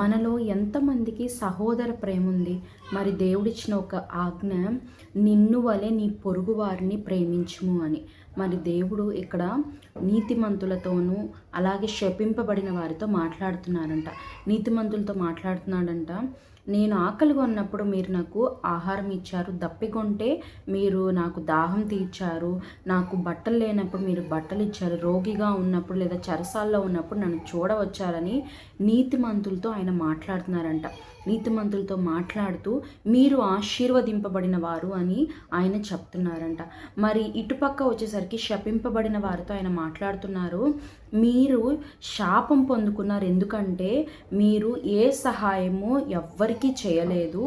మనలో ఎంతమందికి సహోదర ప్రేమ ఉంది? మరి దేవుడిచ్చిన ఒక ఆజ్ఞ, నిన్ను వలె నీ పొరుగు వారిని ప్రేమించుము అని. మరి దేవుడు ఇక్కడ నీతిమంతులతోనూ అలాగే శపింపబడిన వారితో మాట్లాడుతున్నారంట. నీతిమంతులతో మాట్లాడుతున్నాడంట. నేను ఆకలిగా ఉన్నప్పుడు మీరు నాకు ఆహారం ఇచ్చారు, దప్పికొంటే మీరు నాకు దాహం తీర్చారు, నాకు బట్టలు లేనప్పుడు మీరు బట్టలు ఇచ్చారు, రోగిగా ఉన్నప్పుడు లేదా చెరసాల్లో ఉన్నప్పుడు నన్ను చూడవచ్చారని నీతిమంతులతో ఆయన మాట్లాడుతున్నారంట. నీతిమంతులతో మాట్లాడుతూ మీరు ఆశీర్వదింపబడిన వారు అని ఆయన చెప్తున్నారంట. మరి ఇటుపక్క వచ్చేసరికి శపింపబడిన వారితో ఆయన మాట్లాడుతున్నారు. మీరు శాపం పొందుకున్నారు, ఎందుకంటే మీరు ఏ సహాయము ఎవ్వరికీ చేయలేదు.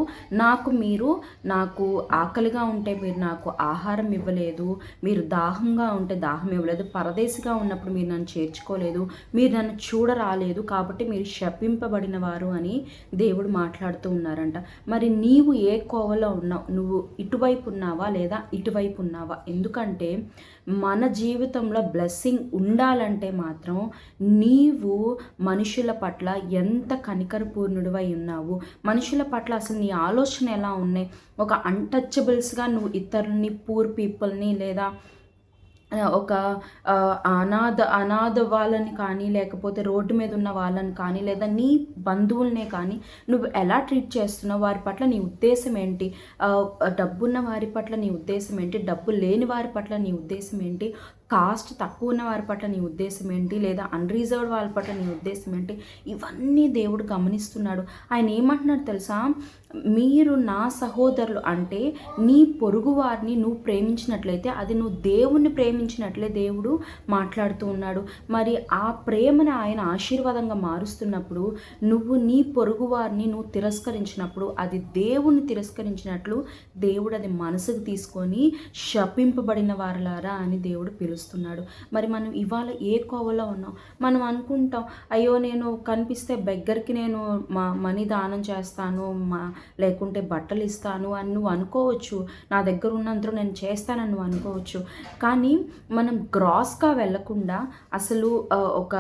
నాకు ఆకలిగా ఉంటే మీరు నాకు ఆహారం ఇవ్వలేదు, మీరు దాహంగా ఉంటే దాహం ఇవ్వలేదు, పరదేశిగా ఉన్నప్పుడు మీరు నన్ను చేర్చుకోలేదు, మీరు నన్ను చూడరాలేదు, కాబట్టి మీరు శపింపబడిన వారు అని దేవుడు మాట్లాడుతూ ఉన్నారంట. మరి నీవు ఏ కోవలో ఉన్నావు? నువ్వు ఇటువైపు ఉన్నావా లేదా ఇటువైపు ఉన్నావా? ఎందుకంటే మన జీవితంలో బ్లెస్సింగ్ ఉండాలంటే మాత్రం నీవు మనుషుల పట్ల ఎంత కనికరపూర్ణుడివై ఉన్నావు, మనుషుల పట్ల అసలు నీ ఆలోచన ఎలా ఉన్నాయి. ఒక అన్టచబుల్స్గా నువ్వు ఇతరులని, పూర్ పీపుల్ని లేదా ఒక అనాథ వాళ్ళని కానీ, లేకపోతే రోడ్డు మీద ఉన్న వాళ్ళని కానీ, లేదా నీ బంధువులనే కానీ నువ్వు ఎలా ట్రీట్ చేస్తున్నావు? వారి పట్ల నీ ఉద్దేశం ఏంటి? డబ్బున్న వారి పట్ల నీ ఉద్దేశం ఏంటి? డబ్బు లేని వారి పట్ల నీ ఉద్దేశం ఏంటి? కాస్ట్ తక్కువ ఉన్న వారి పట్ల నీ ఉద్దేశం ఏంటి? లేదా అన్రిజర్వ్డ్ వాళ్ళ పట్ల నీ ఉద్దేశం ఏంటి? ఇవన్నీ దేవుడు గమనిస్తున్నాడు. ఆయన ఏమంటున్నాడు తెలుసా? మీరు నా సహోదరులు అంటే నీ పొరుగు వారిని నువ్వు ప్రేమించినట్లయితే అది నువ్వు దేవుణ్ణి ప్రేమించినట్లే దేవుడు మాట్లాడుతూ ఉన్నాడు. మరి ఆ ప్రేమను ఆయన ఆశీర్వాదంగా మారుస్తున్నప్పుడు నువ్వు నీ పొరుగు వారిని నువ్వు తిరస్కరించినప్పుడు అది దేవుణ్ణి తిరస్కరించినట్లు దేవుడు అది మనసుకు తీసుకొని శపింపబడిన వారలారా అని దేవుడు పిలుస్తున్నాడు. మరి మనం ఇవాళ ఏ కోవలో ఉన్నాం? మనం అనుకుంటాం, అయ్యో నేను కనిపిస్తే బెగ్గరికి నేను మనీ దానం చేస్తాను, లేకుంటే బట్టలు ఇస్తాను అని నువ్వు అనుకోవచ్చు, నా దగ్గర ఉన్నంతలో నేను చేస్తానని నువ్వు అనుకోవచ్చు. కానీ మనం గ్రాస్గా వెళ్ళకుండా అసలు ఒక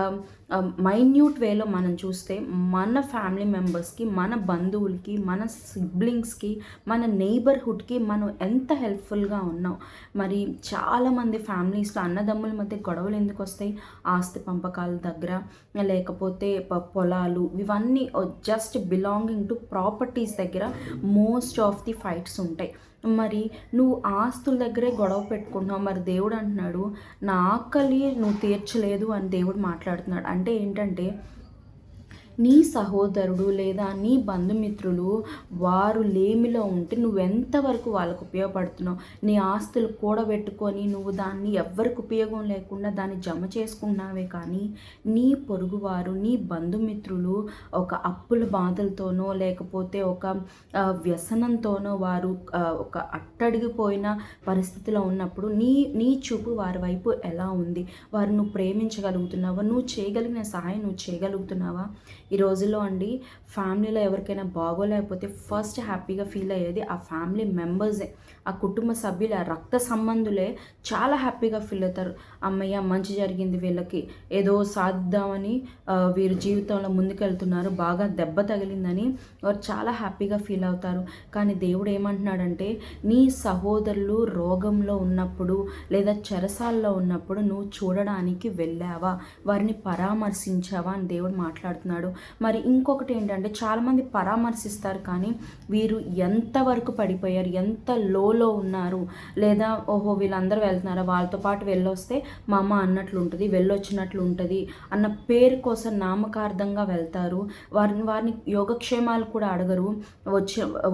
మైన్యూట్ వేలో మనం చూస్తే మన ఫ్యామిలీ మెంబర్స్కి, మన బంధువులకి, మన సిబ్లింగ్స్కి, మన నెయిబర్హుడ్కి మనం ఎంత హెల్ప్ఫుల్గా ఉన్నాం. మరి చాలామంది ఫ్యామిలీస్లో అన్నదమ్ముల మధ్య గొడవలు ఎందుకు వస్తాయి? ఆస్తి పంపకాల దగ్గర, లేకపోతే పొలాలు, ఇవన్నీ జస్ట్ బిలాంగింగ్ టు ప్రాపర్టీస్ దగ్గర మోస్ట్ ఆఫ్ ది ఫైట్స్ ఉంటాయి. మరి నువ్వు ఆస్తుల దగ్గరే గొడవ పెట్టుకుంటున్నావు. మరి దేవుడు అంటున్నాడు, నా ఆకలి నువ్వు తీర్చలేదు అని దేవుడు మాట్లాడుతున్నాడు. అంటే ఏంటంటే నీ సహోదరుడు లేదా నీ బంధుమిత్రులు వారు లేమిలో ఉంటే నువ్వెంతవరకు వాళ్ళకు ఉపయోగపడుతున్నావు? నీ ఆస్తులు కూడబెట్టుకొని నువ్వు దాన్ని ఎవ్వరికి ఉపయోగం లేకుండా దాన్ని జమ చేసుకున్నావే కానీ నీ పొరుగువారు, నీ బంధుమిత్రులు ఒక అప్పుల బాధలతోనో లేకపోతే ఒక వ్యసనంతోనో వారు ఒక అట్టడిగిపోయిన పరిస్థితిలో ఉన్నప్పుడు నీ చూపు వారి వైపు ఎలా ఉంది? వారు నువ్వు ప్రేమించగలుగుతున్నావా? నువ్వు చేయగలిగిన సహాయం నువ్వు చేయగలుగుతున్నావా? ఈ రోజుల్లో అండి ఫ్యామిలీలో ఎవరికైనా బాగోలేకపోతే ఫస్ట్ హ్యాపీగా ఫీల్ అయ్యేది ఆ ఫ్యామిలీ మెంబర్సే, ఆ కుటుంబ సభ్యులు, ఆ రక్త సంబంధులే చాలా హ్యాపీగా ఫీల్ అవుతారు. అమ్మయ్య మంచి జరిగింది, వీళ్ళకి ఏదో సాధిద్దామని వీరు జీవితంలో ముందుకెళ్తున్నారు, బాగా దెబ్బ తగిలిందని వారు చాలా హ్యాపీగా ఫీల్ అవుతారు. కానీ దేవుడు ఏమంటున్నాడంటే నీ సహోదరులు రోగంలో ఉన్నప్పుడు లేదా చెరసాల్లో ఉన్నప్పుడు నువ్వు చూడడానికి వెళ్ళావా? వారిని పరామర్శించావా అని దేవుడు మాట్లాడుతున్నాడు. మరి ఇంకొకటి ఏంటంటే చాలామంది పరామర్శిస్తారు కానీ వీరు ఎంతవరకు పడిపోయారు, ఎంత లోలో ఉన్నారు, లేదా ఓహో వీళ్ళందరూ వెళ్తున్నారా వాళ్ళతో పాటు వెళ్ళొస్తే మా అమ్మ అన్నట్లు ఉంటుంది, వెళ్ళొచ్చినట్లు ఉంటుంది అన్న పేరు కోసం నామకార్థంగా వెళ్తారు. వారిని యోగక్షేమాలు కూడా అడగరు,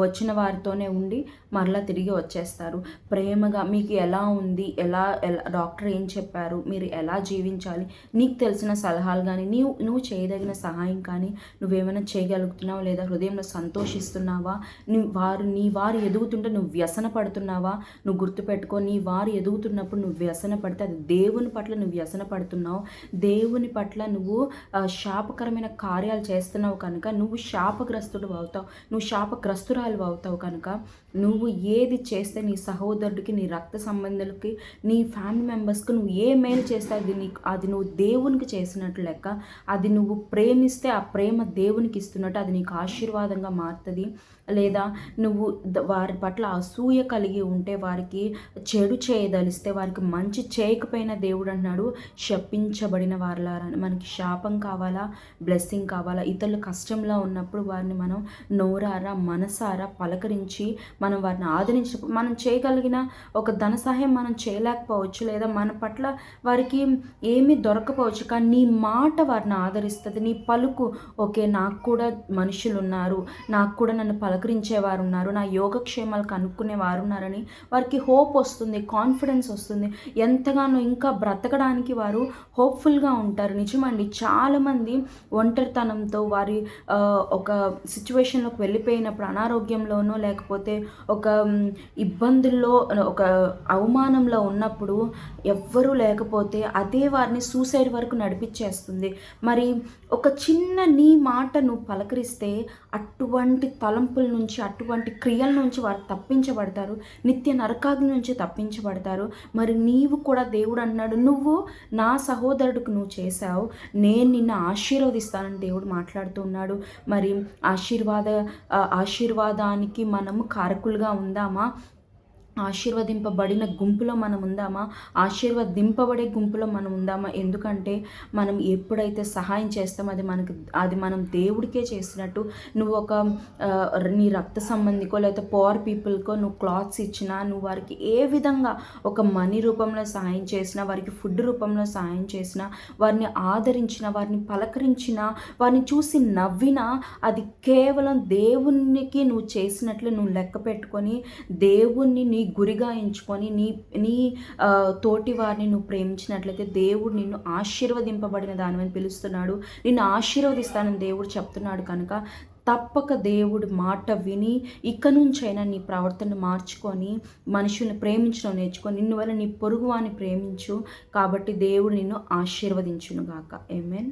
వచ్చిన వారితోనే ఉండి మరలా తిరిగి వచ్చేస్తారు. ప్రేమగా మీకు ఎలా ఉంది, ఎలా డాక్టర్ ఏం చెప్పారు, మీరు ఎలా జీవించాలి, నీకు తెలిసిన సలహాలు కానీ నువ్వు చేయదగిన సహాయం కానీ నువ్వేమైనా చేయగలుగుతున్నావా? లేదా హృదయంలో సంతోషిస్తున్నావా? నీ వారు ఎదుగుతుంటే నువ్వు వ్యసన పడుతున్నావా? నువ్వు గుర్తుపెట్టుకో, నీ వారు ఎదుగుతున్నప్పుడు నువ్వు వ్యసన పడితే అది దేవుని పట్ల నువ్వు వ్యసన పడుతున్నావు. దేవుని పట్ల నువ్వు శాపకరమైన కార్యాలు చేస్తున్నావు కనుక నువ్వు శాపగ్రస్తుడు అవుతావు, నువ్వు శాపగ్రస్తురాలు అవుతావు. కనుక నువ్వు ఏది చేస్తే నీ సహోదరుడికి, నీ రక్త సంబంధులకి, నీ ఫ్యామిలీ మెంబర్స్కి నువ్వు ఏ మేలు చేస్తే అది నువ్వు దేవునికి చేసినట్లు లెక్క. అది నువ్వు ప్రేమిస్తే ఆ ఆ ప్రేమ దేవునికి ఇస్తున్నట్టు అది నీకు ఆశీర్వాదంగా మారుతుంది. లేదా నువ్వు వారి పట్ల అసూయ కలిగి ఉంటే, వారికి చెడు చేయదలిస్తే, వారికి మంచి చేయకపోయినా దేవుడు అంటున్నాడు శపించబడిన వారలారా అని. మనకి శాపం కావాలా, బ్లెస్సింగ్ కావాలా? ఇతరులు కష్టంలో ఉన్నప్పుడు వారిని మనం నోరారా మనసారా పలకరించి మనం వారిని ఆదరించినప్పుడు మనం చేయగలిగిన ఒక ధన సహాయం మనం చేయలేకపోవచ్చు, లేదా మన పట్ల వారికి ఏమీ దొరకపోవచ్చు, కానీ నీ మాట వారిని ఆదరిస్తుంది. నీ పలుకు ఓకే, నాకు కూడా మనుషులు ఉన్నారు, నాకు కూడా నన్ను పలకరించేవారు ఉన్నారు, నా యోగక్షేమాలు కనుక్కునే వారు ఉన్నారని వారికి హోప్ వస్తుంది, కాన్ఫిడెన్స్ వస్తుంది. ఎంతగానో ఇంకా బ్రతకడానికి వారు హోప్ఫుల్గా ఉంటారు. నిజమండి, చాలామంది ఒంటరితనంతో వారి ఒక సిచ్యువేషన్లోకి వెళ్ళిపోయినప్పుడు, అనారోగ్యంలోనో లేకపోతే ఒక ఇబ్బందుల్లో, ఒక అవమానంలో ఉన్నప్పుడు ఎవ్వరూ లేకపోతే అదే వారిని సూసైడ్ వరకు నడిపించేస్తుంది. మరి ఒక చిన్న నీ మాట నువ్వు పలకరిస్తే అటువంటి తలంపుల నుంచి, అటువంటి క్రియల నుంచి వారు తప్పించబడతారు, నిత్య నరకాగ్ని నుంచి తప్పించబడతారు. మరి నీవు కూడా దేవుడు అన్నాడు, నువ్వు నా సహోదరుడికి నువ్వు చేశావు, నేను నిన్ను ఆశీర్వదిస్తానని దేవుడు మాట్లాడుతూ ఉన్నాడు. మరి ఆశీర్వాదానికి మనము కారకులుగా ఉందామా? ఆశీర్వదింపబడిన గుంపులో మనం ఉందామా? ఆశీర్వదింపబడే గుంపులో మనం ఉందామా? ఎందుకంటే మనం ఎప్పుడైతే సహాయం చేస్తామో అది మనం దేవుడికే చేసినట్టు. నువ్వు ఒక నీ రక్త సంబంధికో లేకపోతే పోర్ పీపుల్కో నువ్వు క్లాత్స్ ఇచ్చినా, నువ్వు వారికి ఏ విధంగా ఒక మనీ రూపంలో సహాయం చేసినా, వారికి ఫుడ్ రూపంలో సహాయం చేసినా, వారిని ఆదరించిన, వారిని పలకరించిన, వారిని చూసి నవ్వినా, అది కేవలం దేవునికి నువ్వు చేసినట్లు నువ్వు లెక్క పెట్టుకొని, దేవుణ్ణి నీ గురిగా ఎంచుకొని నీ తోటి వారిని నువ్వు ప్రేమించినట్లయితే దేవుడు నిన్ను ఆశీర్వదింపబడిన దానివని పిలుస్తున్నాడు. నిన్ను ఆశీర్వదిస్తానని దేవుడు చెప్తున్నాడు. కనుక తప్పక దేవుడి మాట విని ఇక నుంచైనా నీ ప్రవర్తన మార్చుకొని మనుషుల్ని ప్రేమించడం నేర్చుకొని, నిన్ను వల్ల నీ పొరుగువాన్ని ప్రేమించు. కాబట్టి దేవుడు నిన్ను ఆశీర్వదించునుగాక. ఆమేన్.